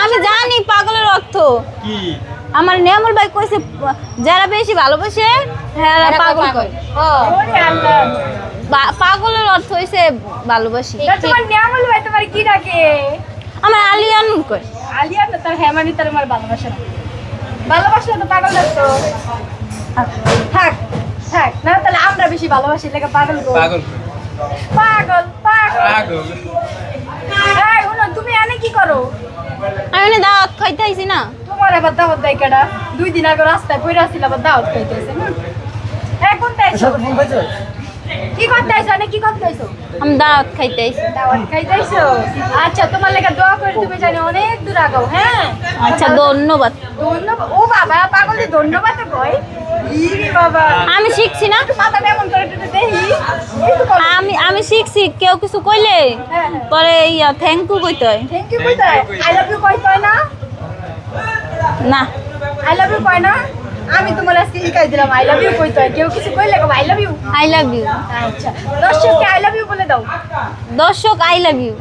আমি জানি পাগলের অর্থ কি আমার নিয়ামুল ভাই কইছে যারা বেশি ভালোবাসে হ্যাঁ পাগল কয় ওরে আল্লাহ পাগলের অর্থ হইছে ভালোবাসি তোমার নিয়ামুল ভাই তোমার কি ডাকে আমার আলিয়ান কয় আলিয়া না তার হেমানি তার আমার ভালোবাসা না ভালোবাসা তো পাগল লাগতো থাক থাক না তাহলে আমরা বেশি ভালোবাসি লেগে পাগল গো পাগল পাগল পাগল পাগল এই শুনো তুমি এনে কি করো আমি না দাওয়াত খাইতে আইছি না তোমার আবার দাওয়াত দেয় কেডা 2 দিন আগে রাস্তায় পড়ে আসছিল আবার দাওয়াত খাইতেছে এখন তাইছো কি করতে আইছো না কি করতে আইছো আমি দাওয়াত খাইতে আইছি দাওয়াত খাইতেছো আচ্ছা তোমার লেগে দোয়া করে তুমি জানি অনেক দূর আগাও হ্যাঁ আচ্ছা ধন্যবাদ ধন্যবাদ ও বাবা পাগল দি ধন্যবাদ কই ইরে বাবা আমি শিখছি না মাথা কেমন করে একটু দেখি এই তো করো। আমি শিখছি কেউ কিছু কইলে হ্যাঁ, হ্যাঁ। পরে ইয়া থ্যাংক ইউ কইতে হয় থ্যাংক ইউ কই তাই আই লাভ ইউ কই তাই না না আই লাভ ইউ কই না আমি তোমার আজকে শিখাই দিলাম আই লাভ ইউ কই তাই কেউ কিছু কইলে I love you I love you আচ্ছা দর্শককে আই লাভ ইউ বলে দাও দর্শক আই লাভ ইউ